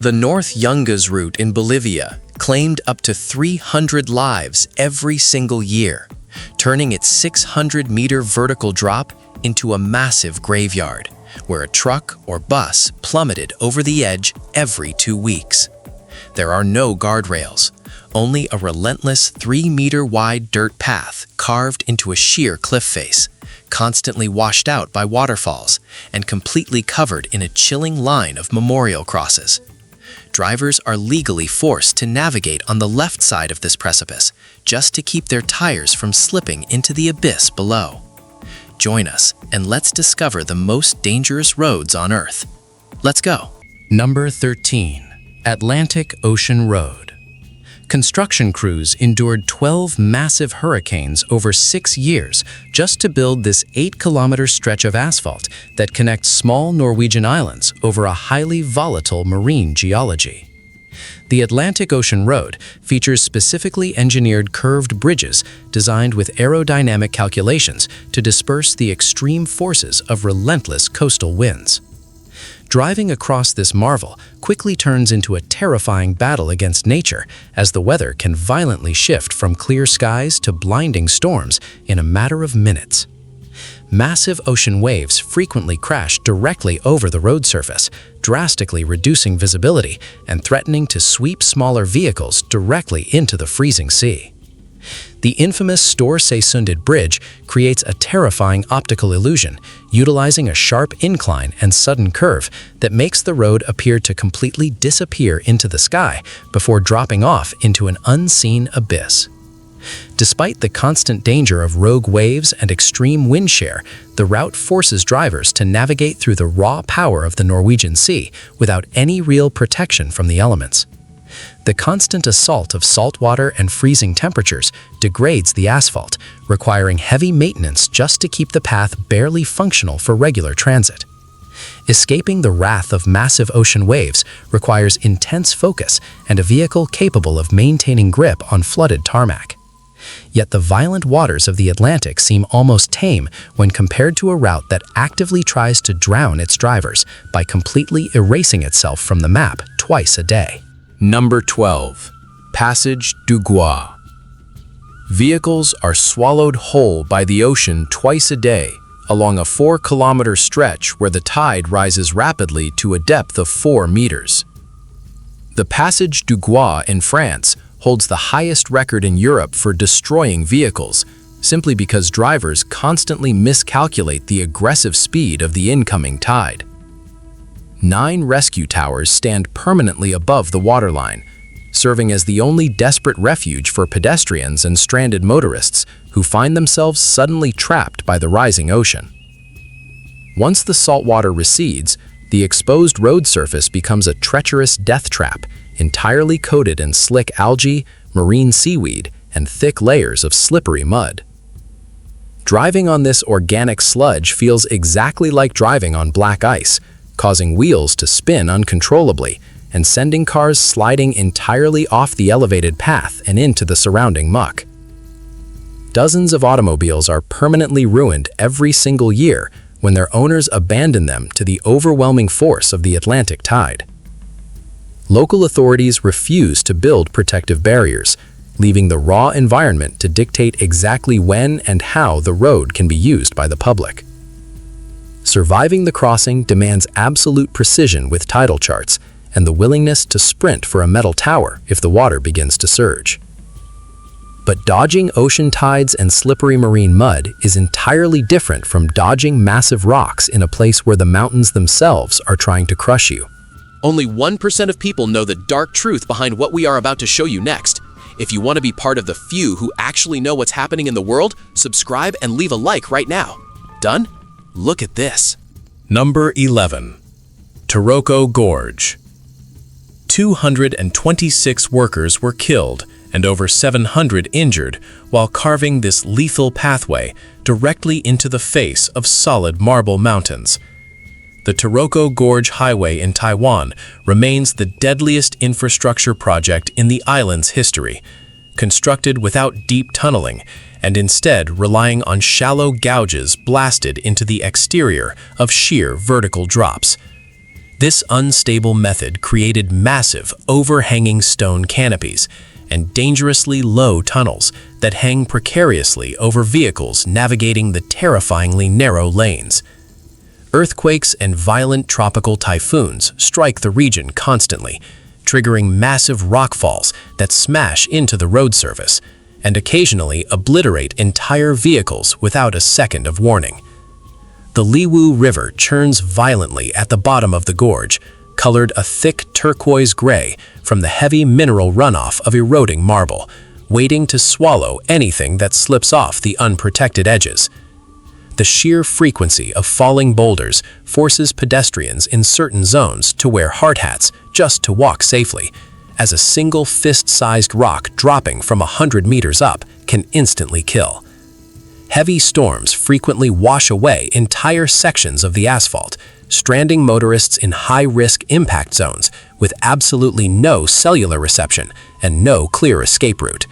The North Yungas route in Bolivia claimed up to 300 lives every single year, turning its 600-meter vertical drop into a massive graveyard, where a truck or bus plummeted over the edge every 2 weeks. There are no guardrails, only a relentless 3-meter-wide dirt path carved into a sheer cliff face, constantly washed out by waterfalls and completely covered in a chilling line of memorial crosses. Drivers are legally forced to navigate on the left side of this precipice just to keep their tires from slipping into the abyss below. Join us and let's discover the most dangerous roads on Earth. Let's go. Number 13. Atlantic Ocean Road. Construction crews endured 12 massive hurricanes over 6 years just to build this 8-kilometer stretch of asphalt that connects small Norwegian islands over a highly volatile marine geology. The Atlantic Ocean Road features specifically engineered curved bridges designed with aerodynamic calculations to disperse the extreme forces of relentless coastal winds. Driving across this marvel quickly turns into a terrifying battle against nature, as the weather can violently shift from clear skies to blinding storms in a matter of minutes. Massive ocean waves frequently crash directly over the road surface, drastically reducing visibility and threatening to sweep smaller vehicles directly into the freezing sea. The infamous Storsesunded Bridge creates a terrifying optical illusion, utilizing a sharp incline and sudden curve that makes the road appear to completely disappear into the sky before dropping off into an unseen abyss. Despite the constant danger of rogue waves and extreme wind shear, the route forces drivers to navigate through the raw power of the Norwegian Sea without any real protection from the elements. The constant assault of salt water and freezing temperatures degrades the asphalt, requiring heavy maintenance just to keep the path barely functional for regular transit. Escaping the wrath of massive ocean waves requires intense focus and a vehicle capable of maintaining grip on flooded tarmac. Yet the violent waters of the Atlantic seem almost tame when compared to a route that actively tries to drown its drivers by completely erasing itself from the map twice a day. Number 12. Passage du Gois. Vehicles are swallowed whole by the ocean twice a day along a 4-kilometer stretch where the tide rises rapidly to a depth of 4 meters. The Passage du Gois in France holds the highest record in Europe for destroying vehicles, simply because drivers constantly miscalculate the aggressive speed of the incoming tide. 9 rescue towers stand permanently above the waterline, serving as the only desperate refuge for pedestrians and stranded motorists who find themselves suddenly trapped by the rising ocean. Once the salt water recedes, the exposed road surface becomes a treacherous death trap, entirely coated in slick algae, marine seaweed, and thick layers of slippery mud. Driving on this organic sludge feels exactly like driving on black ice, causing wheels to spin uncontrollably and sending cars sliding entirely off the elevated path and into the surrounding muck. Dozens of automobiles are permanently ruined every single year when their owners abandon them to the overwhelming force of the Atlantic tide. Local authorities refuse to build protective barriers, leaving the raw environment to dictate exactly when and how the road can be used by the public. Surviving the crossing demands absolute precision with tidal charts and the willingness to sprint for a metal tower if the water begins to surge. But dodging ocean tides and slippery marine mud is entirely different from dodging massive rocks in a place where the mountains themselves are trying to crush you. Only 1% of people know the dark truth behind what we are about to show you next. If you want to be part of the few who actually know what's happening in the world, subscribe and leave a like right now. Done? Look at this. Number 11. Taroko Gorge. 226 workers were killed and over 700 injured while carving this lethal pathway directly into the face of solid marble mountains. The Taroko Gorge Highway in Taiwan remains the deadliest infrastructure project in the island's history, constructed without deep tunneling and instead relying on shallow gouges blasted into the exterior of sheer vertical drops. This unstable method created massive, overhanging stone canopies and dangerously low tunnels that hang precariously over vehicles navigating the terrifyingly narrow lanes. Earthquakes and violent tropical typhoons strike the region constantly, triggering massive rockfalls that smash into the road surface and occasionally obliterate entire vehicles without a second of warning. The Liwu River churns violently at the bottom of the gorge, colored a thick turquoise gray from the heavy mineral runoff of eroding marble, waiting to swallow anything that slips off the unprotected edges. The sheer frequency of falling boulders forces pedestrians in certain zones to wear hard hats just to walk safely, as a single fist-sized rock dropping from 100 meters up can instantly kill. Heavy storms frequently wash away entire sections of the asphalt, stranding motorists in high-risk impact zones with absolutely no cellular reception and no clear escape route.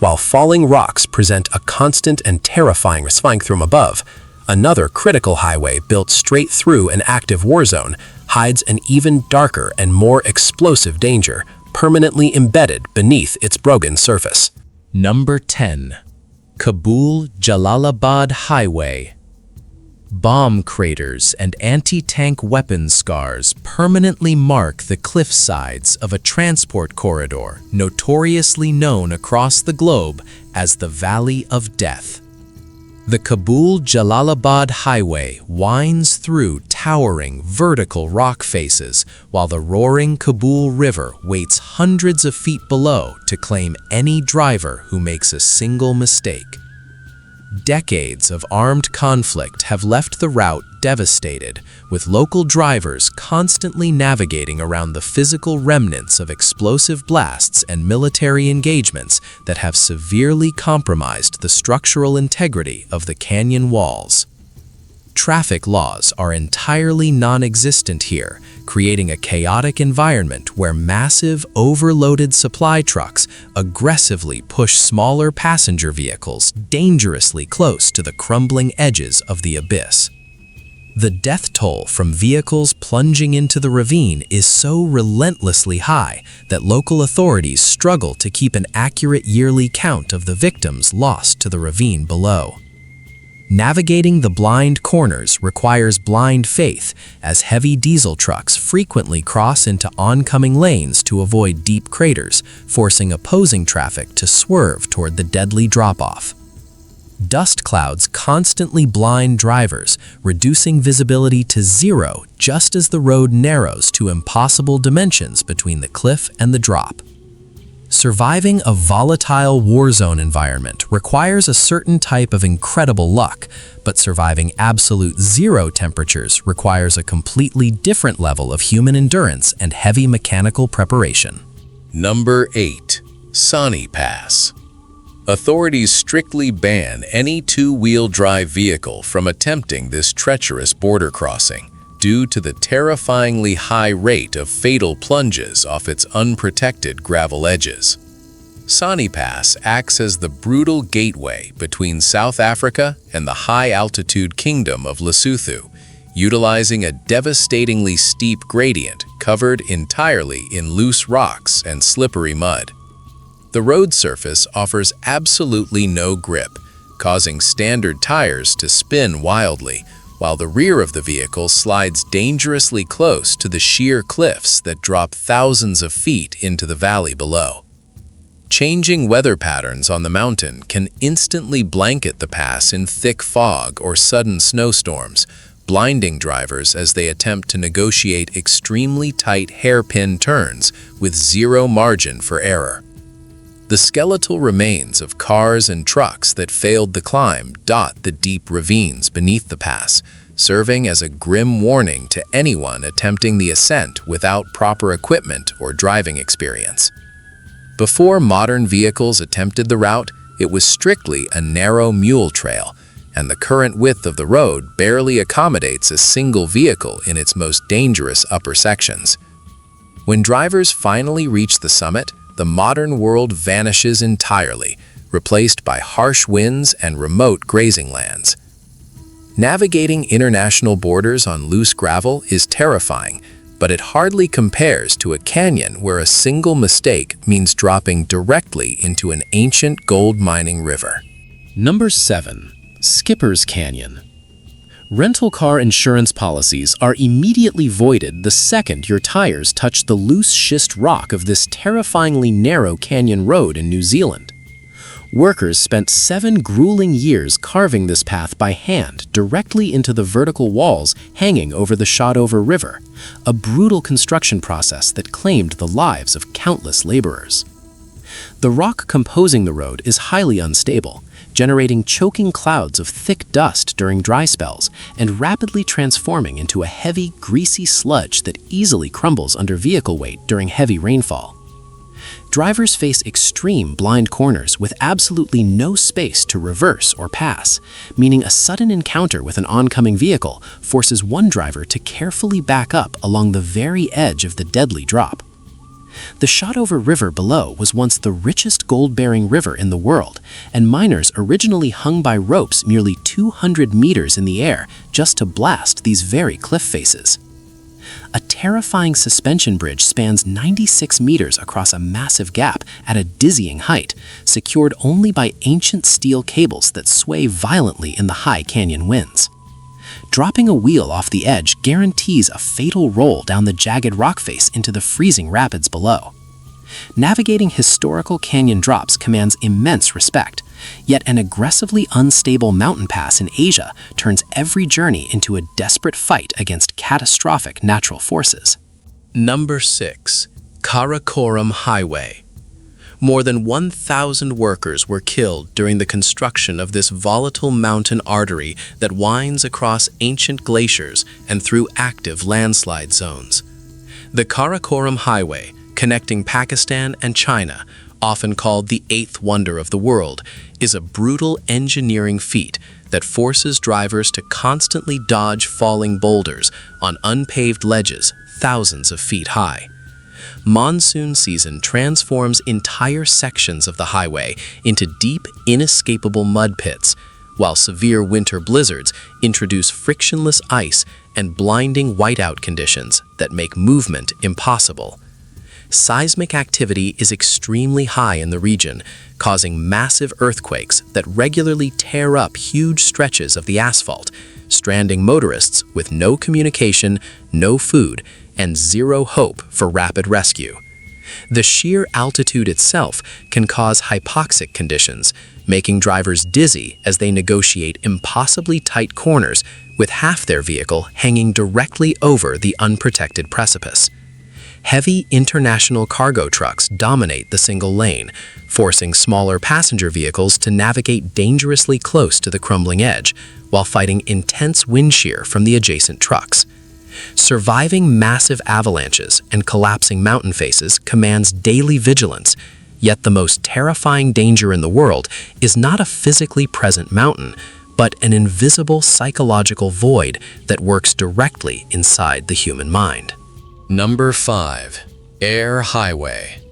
While falling rocks present a constant and terrifying risk from above, another critical highway built straight through an active war zone hides an even darker and more explosive danger permanently embedded beneath its broken surface. Number 10. Kabul-Jalalabad Highway. Bomb craters and anti-tank weapon scars permanently mark the cliff sides of a transport corridor notoriously known across the globe as the Valley of Death. The Kabul-Jalalabad Highway winds through towering vertical rock faces while the roaring Kabul River waits hundreds of feet below to claim any driver who makes a single mistake. Decades of armed conflict have left the route devastated, with local drivers constantly navigating around the physical remnants of explosive blasts and military engagements that have severely compromised the structural integrity of the canyon walls. Traffic laws are entirely non-existent here, creating a chaotic environment where massive, overloaded supply trucks aggressively push smaller passenger vehicles dangerously close to the crumbling edges of the abyss. The death toll from vehicles plunging into the ravine is so relentlessly high that local authorities struggle to keep an accurate yearly count of the victims lost to the ravine below. Navigating the blind corners requires blind faith, as heavy diesel trucks frequently cross into oncoming lanes to avoid deep craters, forcing opposing traffic to swerve toward the deadly drop-off. Dust clouds constantly blind drivers, reducing visibility to zero just as the road narrows to impossible dimensions between the cliff and the drop. Surviving a volatile war zone environment requires a certain type of incredible luck, but surviving absolute zero temperatures requires a completely different level of human endurance and heavy mechanical preparation. Number 8. Sani Pass. Authorities strictly ban any two-wheel drive vehicle from attempting this treacherous border crossing due to the terrifyingly high rate of fatal plunges off its unprotected gravel edges. Sani Pass acts as the brutal gateway between South Africa and the high-altitude kingdom of Lesotho, utilizing a devastatingly steep gradient covered entirely in loose rocks and slippery mud. The road surface offers absolutely no grip, causing standard tires to spin wildly, while the rear of the vehicle slides dangerously close to the sheer cliffs that drop thousands of feet into the valley below. Changing weather patterns on the mountain can instantly blanket the pass in thick fog or sudden snowstorms, blinding drivers as they attempt to negotiate extremely tight hairpin turns with zero margin for error. The skeletal remains of cars and trucks that failed the climb dot the deep ravines beneath the pass, serving as a grim warning to anyone attempting the ascent without proper equipment or driving experience. Before modern vehicles attempted the route, it was strictly a narrow mule trail, and the current width of the road barely accommodates a single vehicle in its most dangerous upper sections. When drivers finally reach the summit, the modern world vanishes entirely, replaced by harsh winds and remote grazing lands. Navigating international borders on loose gravel is terrifying, but it hardly compares to a canyon where a single mistake means dropping directly into an ancient gold mining river. Number 7. Skipper's Canyon. Rental car insurance policies are immediately voided the second your tires touch the loose schist rock of this terrifyingly narrow canyon road in New Zealand. Workers spent 7 grueling years carving this path by hand directly into the vertical walls hanging over the Shotover River, a brutal construction process that claimed the lives of countless laborers. The rock composing the road is highly unstable, generating choking clouds of thick dust during dry spells and rapidly transforming into a heavy, greasy sludge that easily crumbles under vehicle weight during heavy rainfall. Drivers face extreme blind corners with absolutely no space to reverse or pass, meaning a sudden encounter with an oncoming vehicle forces one driver to carefully back up along the very edge of the deadly drop. The Shotover River below was once the richest gold-bearing river in the world, and miners originally hung by ropes nearly 200 meters in the air just to blast these very cliff faces. A terrifying suspension bridge spans 96 meters across a massive gap at a dizzying height, secured only by ancient steel cables that sway violently in the high canyon winds. Dropping a wheel off the edge guarantees a fatal roll down the jagged rock face into the freezing rapids below. Navigating historical canyon drops commands immense respect, yet an aggressively unstable mountain pass in Asia turns every journey into a desperate fight against catastrophic natural forces. Number 6. Karakoram Highway. More than 1,000 workers were killed during the construction of this volatile mountain artery that winds across ancient glaciers and through active landslide zones. The Karakoram Highway, connecting Pakistan and China, often called the eighth wonder of the world, is a brutal engineering feat that forces drivers to constantly dodge falling boulders on unpaved ledges thousands of feet high. Monsoon season transforms entire sections of the highway into deep, inescapable mud pits, while severe winter blizzards introduce frictionless ice and blinding whiteout conditions that make movement impossible. Seismic activity is extremely high in the region, causing massive earthquakes that regularly tear up huge stretches of the asphalt, stranding motorists with no communication, no food, and zero hope for rapid rescue. The sheer altitude itself can cause hypoxic conditions, making drivers dizzy as they negotiate impossibly tight corners with half their vehicle hanging directly over the unprotected precipice. Heavy international cargo trucks dominate the single lane, forcing smaller passenger vehicles to navigate dangerously close to the crumbling edge while fighting intense wind shear from the adjacent trucks. Surviving massive avalanches and collapsing mountain faces commands daily vigilance, yet the most terrifying danger in the world is not a physically present mountain, but an invisible psychological void that works directly inside the human mind. Number 5. Air Highway.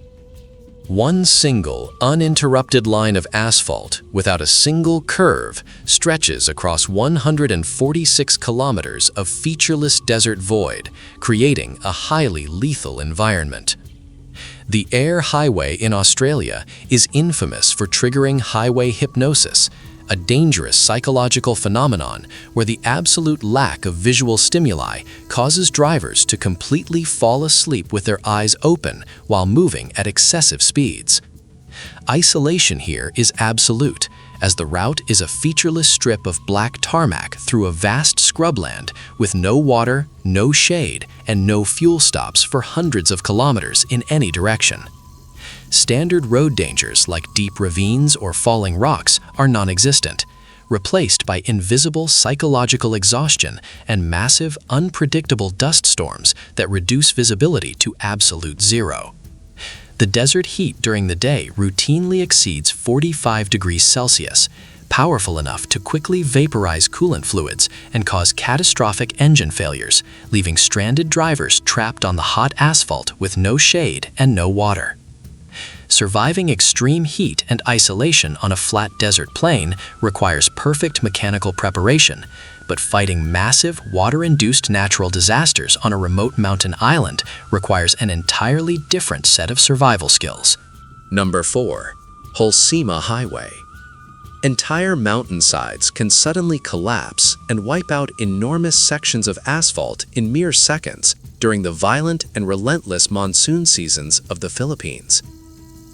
One single, uninterrupted line of asphalt without a single curve stretches across 146 kilometers of featureless desert void, creating a highly lethal environment. The Air Highway in Australia is infamous for triggering highway hypnosis, a dangerous psychological phenomenon where the absolute lack of visual stimuli causes drivers to completely fall asleep with their eyes open while moving at excessive speeds. Isolation here is absolute, as the route is a featureless strip of black tarmac through a vast scrubland with no water, no shade, and no fuel stops for hundreds of kilometers in any direction. Standard road dangers like deep ravines or falling rocks are non-existent, replaced by invisible psychological exhaustion and massive, unpredictable dust storms that reduce visibility to absolute zero. The desert heat during the day routinely exceeds 45 degrees Celsius, powerful enough to quickly vaporize coolant fluids and cause catastrophic engine failures, leaving stranded drivers trapped on the hot asphalt with no shade and no water. Surviving extreme heat and isolation on a flat desert plain requires perfect mechanical preparation, but fighting massive, water-induced natural disasters on a remote mountain island requires an entirely different set of survival skills. Number 4. Holcima Highway. Entire mountainsides can suddenly collapse and wipe out enormous sections of asphalt in mere seconds during the violent and relentless monsoon seasons of the Philippines.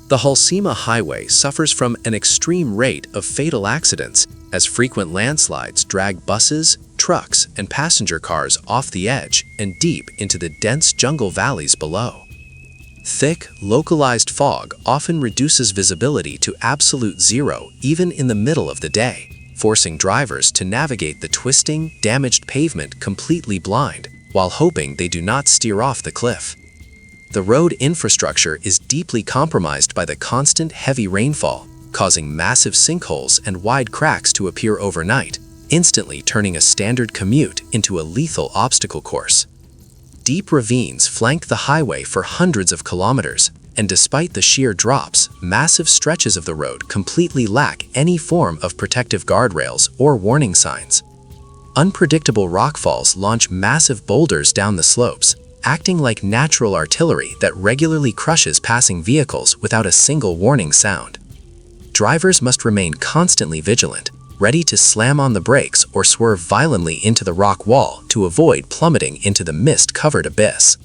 The Holcima Highway suffers from an extreme rate of fatal accidents as frequent landslides drag buses, trucks, and passenger cars off the edge and deep into the dense jungle valleys below. Thick, localized fog often reduces visibility to absolute zero even in the middle of the day, forcing drivers to navigate the twisting, damaged pavement completely blind while hoping they do not steer off the cliff. The road infrastructure is deeply compromised by the constant heavy rainfall, causing massive sinkholes and wide cracks to appear overnight, instantly turning a standard commute into a lethal obstacle course. Deep ravines flank the highway for hundreds of kilometers, and despite the sheer drops, massive stretches of the road completely lack any form of protective guardrails or warning signs. Unpredictable rockfalls launch massive boulders down the slopes, acting like natural artillery that regularly crushes passing vehicles without a single warning sound. Drivers must remain constantly vigilant, ready to slam on the brakes or swerve violently into the rock wall to avoid plummeting into the mist-covered abyss.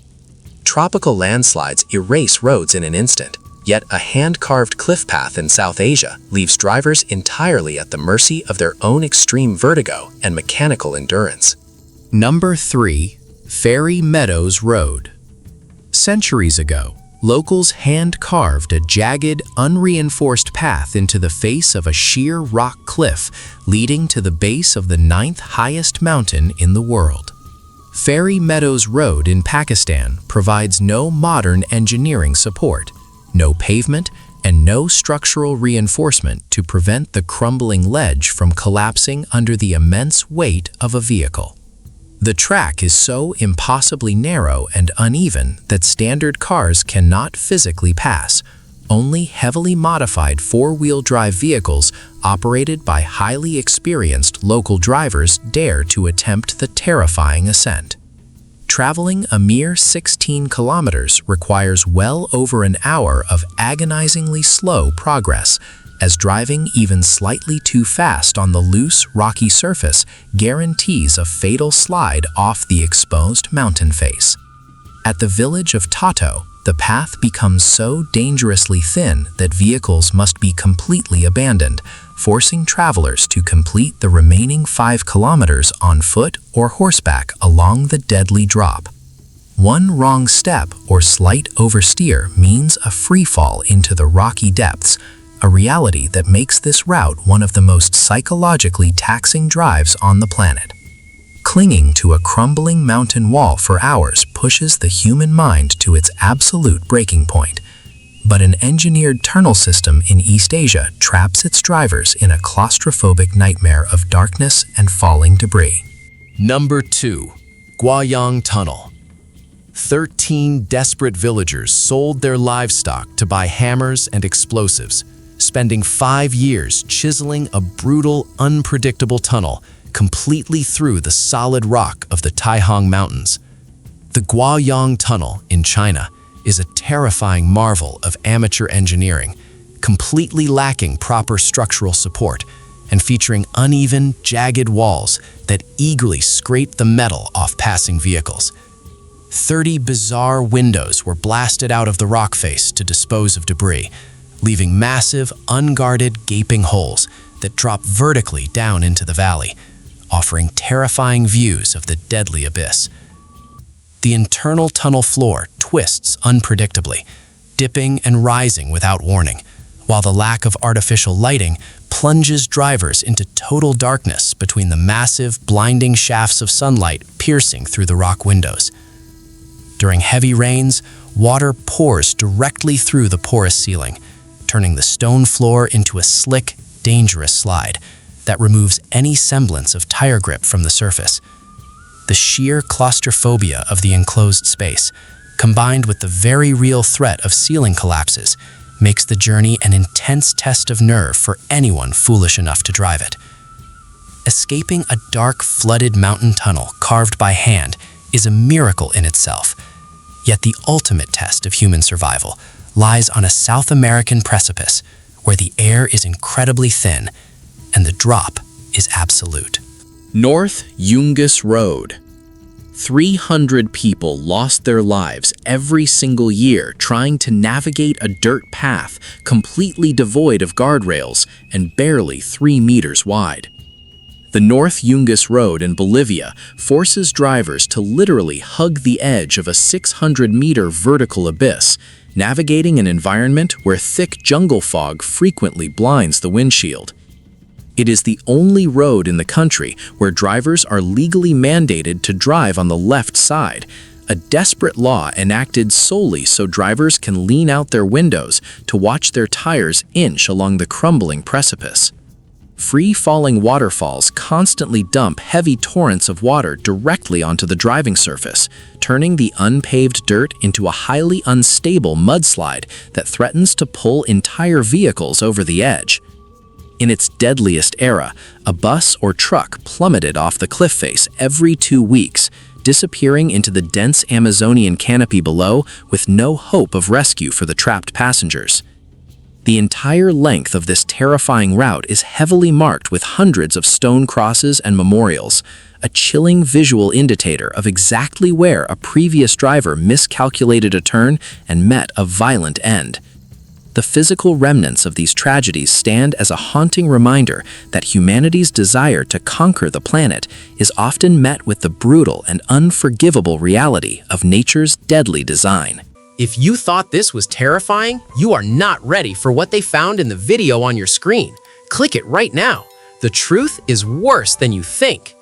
Tropical landslides erase roads in an instant, yet a hand-carved cliff path in South Asia leaves drivers entirely at the mercy of their own extreme vertigo and mechanical endurance. Number 3. Fairy Meadows Road. Centuries ago, locals hand-carved a jagged, unreinforced path into the face of a sheer rock cliff leading to the base of the 9th highest mountain in the world. Fairy Meadows Road in Pakistan provides no modern engineering support, no pavement, and no structural reinforcement to prevent the crumbling ledge from collapsing under the immense weight of a vehicle. The track is so impossibly narrow and uneven that standard cars cannot physically pass. Only heavily modified four-wheel drive vehicles operated by highly experienced local drivers dare to attempt the terrifying ascent. Traveling a mere 16 kilometers requires well over an hour of agonizingly slow progress, as driving even slightly too fast on the loose, rocky surface guarantees a fatal slide off the exposed mountain face. At the village of Tato, the path becomes so dangerously thin that vehicles must be completely abandoned, forcing travelers to complete the remaining 5 kilometers on foot or horseback along the deadly drop. One wrong step or slight oversteer means a free fall into the rocky depths, a reality that makes this route one of the most psychologically taxing drives on the planet. Clinging to a crumbling mountain wall for hours pushes the human mind to its absolute breaking point, but an engineered tunnel system in East Asia traps its drivers in a claustrophobic nightmare of darkness and falling debris. Number 2. Guoyang Tunnel. 13 desperate villagers sold their livestock to buy hammers and explosives, spending 5 years chiseling a brutal, unpredictable tunnel completely through the solid rock of the Taihang Mountains. The Guoyang Tunnel in China is a terrifying marvel of amateur engineering, completely lacking proper structural support and featuring uneven, jagged walls that eagerly scrape the metal off passing vehicles. 30 bizarre windows were blasted out of the rock face to dispose of debris, leaving massive, unguarded, gaping holes that drop vertically down into the valley, offering terrifying views of the deadly abyss. The internal tunnel floor twists unpredictably, dipping and rising without warning, while the lack of artificial lighting plunges drivers into total darkness between the massive, blinding shafts of sunlight piercing through the rock windows. During heavy rains, water pours directly through the porous ceiling, turning the stone floor into a slick, dangerous slide that removes any semblance of tire grip from the surface. The sheer claustrophobia of the enclosed space, combined with the very real threat of ceiling collapses, makes the journey an intense test of nerve for anyone foolish enough to drive it. Escaping a dark, flooded mountain tunnel carved by hand is a miracle in itself. Yet the ultimate test of human survival lies on a South American precipice where the air is incredibly thin and the drop is absolute. North Yungas Road. 300 people lost their lives every single year trying to navigate a dirt path completely devoid of guardrails and barely 3 meters wide. The North Yungas Road in Bolivia forces drivers to literally hug the edge of a 600-meter vertical abyss, navigating an environment where thick jungle fog frequently blinds the windshield. It is the only road in the country where drivers are legally mandated to drive on the left side, a desperate law enacted solely so drivers can lean out their windows to watch their tires inch along the crumbling precipice. Free-falling waterfalls constantly dump heavy torrents of water directly onto the driving surface, turning the unpaved dirt into a highly unstable mudslide that threatens to pull entire vehicles over the edge. In its deadliest era, a bus or truck plummeted off the cliff face every 2 weeks, disappearing into the dense Amazonian canopy below with no hope of rescue for the trapped passengers. The entire length of this terrifying route is heavily marked with hundreds of stone crosses and memorials, a chilling visual indicator of exactly where a previous driver miscalculated a turn and met a violent end. The physical remnants of these tragedies stand as a haunting reminder that humanity's desire to conquer the planet is often met with the brutal and unforgivable reality of nature's deadly design. If you thought this was terrifying, you are not ready for what they found in the video on your screen. Click it right now. The truth is worse than you think.